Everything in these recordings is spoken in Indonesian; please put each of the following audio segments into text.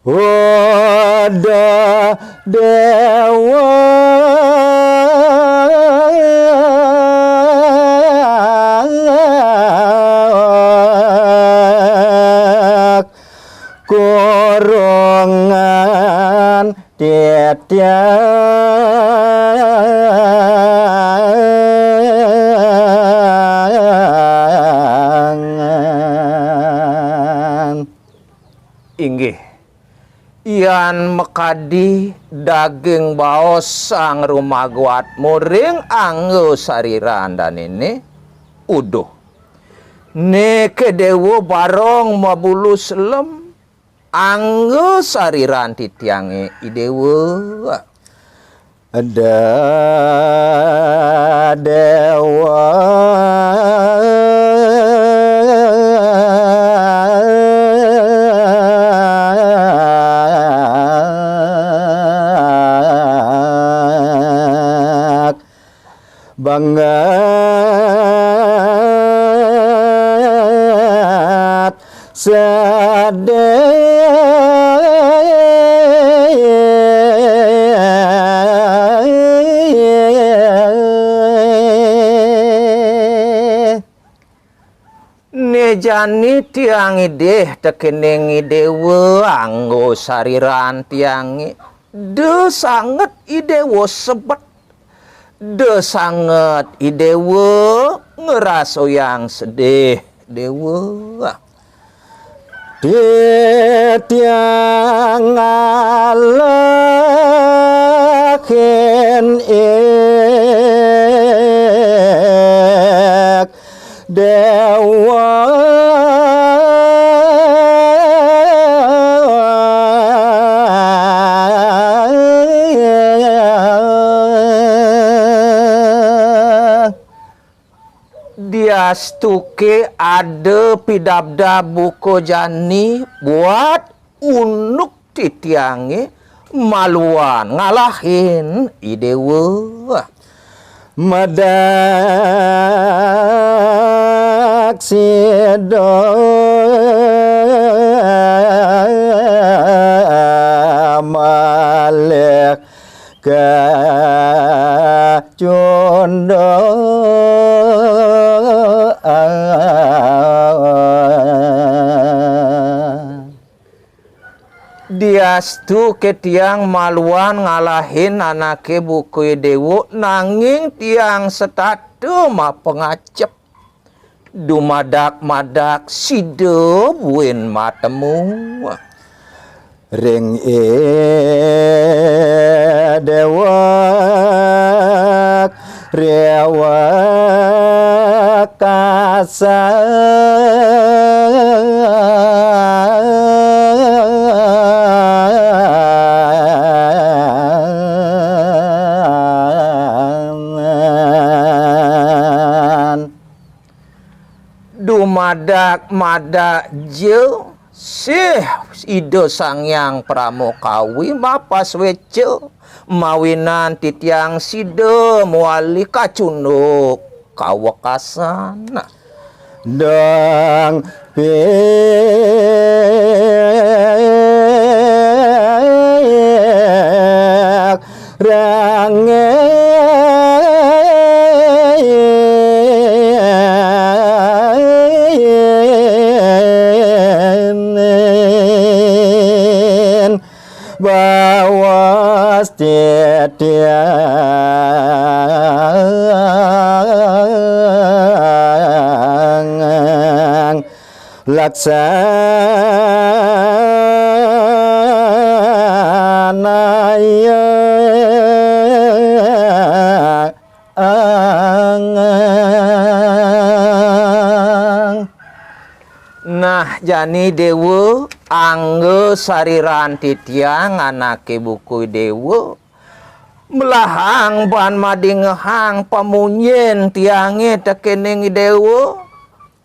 Wada dewa korongan tetiangan inggih ian mekadi daging baos sang rumaguat muring anggo sariran dan ini uduh ne kedewo barong mabulus lem anggo sariran titiange idewo ada dewa banget sedih nejani tiangi deh tekeningi dewa anggo sariran tiangi de sanget idewo sebet de sanget idewo ngeraso yang sedih dewa tiang alaken ek dewa diastuke ada pidabda buko jani buat unuk titiange maluan ngalahin idewa madak sido malek kacondo diastu ke tiang maluan ngalahin anake buku dewo nanging tiang setatu ma pengacep dumadak-madak sido buin matemu ring dewa rewa kasa dumadak-madak je sih ido sangyang pramokawi mapas wece mawinan titiang sido muali kacunduk kawakasan dang pek range bawas tetiang laksana nah jani dewa angge sariran titiang anake buku dewa melahang ban madingehang pamunyen tiange tekening dewa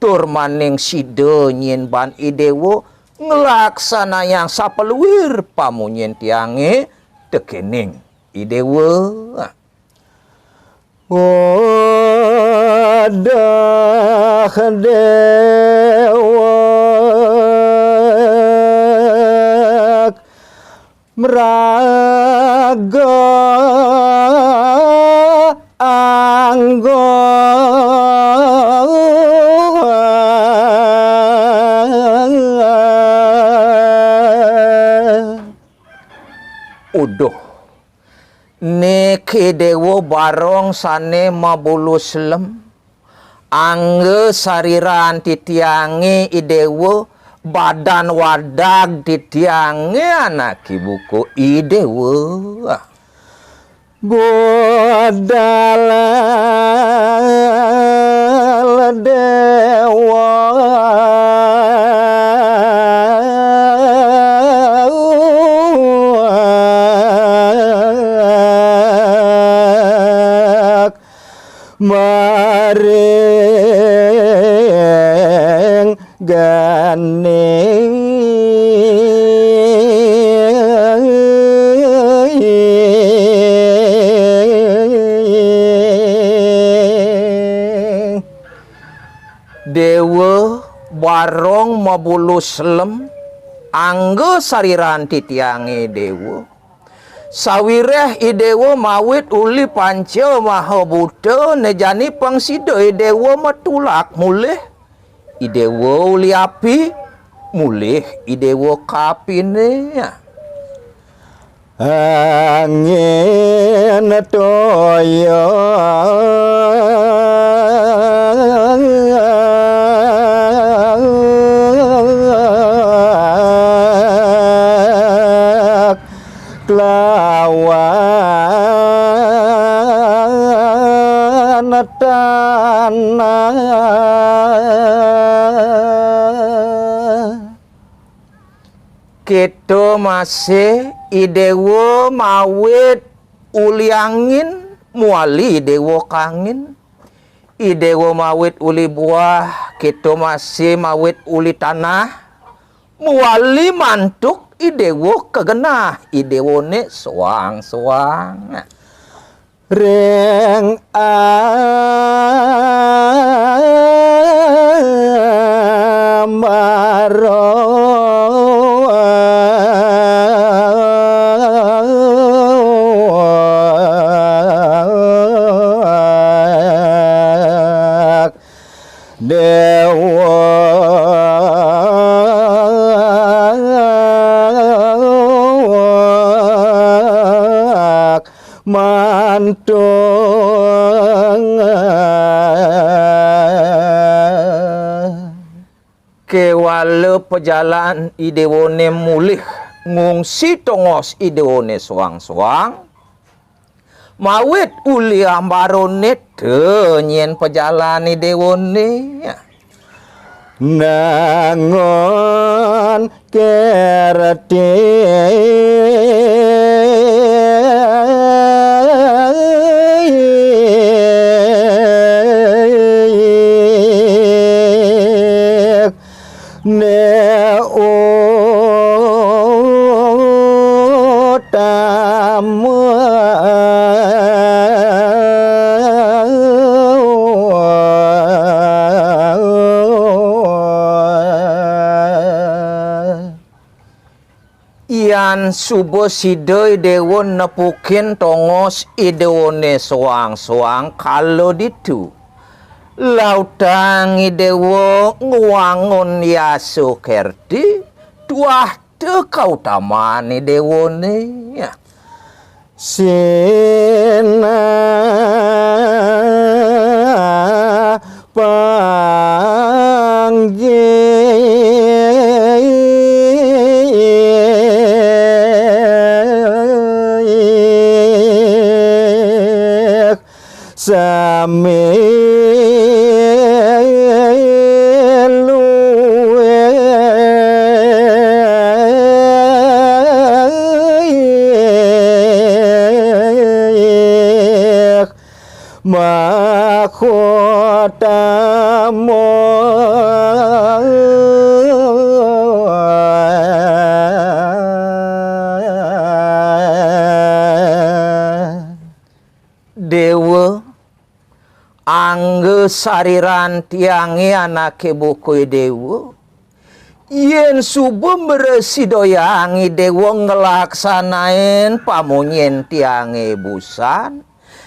tur maning sido nyin ban idewo ngelaksana yang sapeluir pamunyen tiange tekening idewo wadah dewa meraga anggo uduh niki dewa barong sane mabulus lem angge sariran titiange idewo badan wadag titiange anak ibuku idewo godal dewa maring gane dewa barong mabulus lem angge sariran titiange dewa sawireh idewo mawit uli panca maha buddha nejani pangsido idewo matulak mulih idewo uli api mulih idewo kapine angin toyo lawan tanah kita masih idewo mawit uli angin muali idewo kangin idewo mawit uli buah kita masih mawit uli tanah muali mantuk idewo kegenah idewone soang-soang reng amaro dewa mantung kewale pejalan idewone mulih ngungsi tongos idewone soang-soang mawit uli ambarone tenyen pejalan idewone nangon kerti ne utama ian subuh sidoi dewon nepukin tongos idewone soang-soang kalau ditu lautang idewo nguangun yaso kerti tuah te kautaman idewone sina panggil sami mahkotamo dewa angge sariran tiange anake buku dewa yen subuh beresidoyangi dewa ngelaksanain pamunyen tiange busan.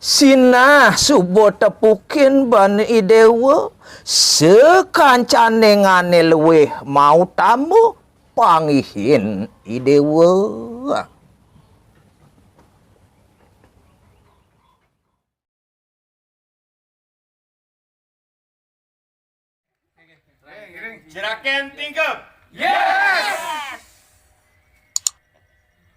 Sinah subuh tepukin ban idewa sekancane ngane luweh mau tamu pangihin idewa. Jeraken tingkep. Yeah.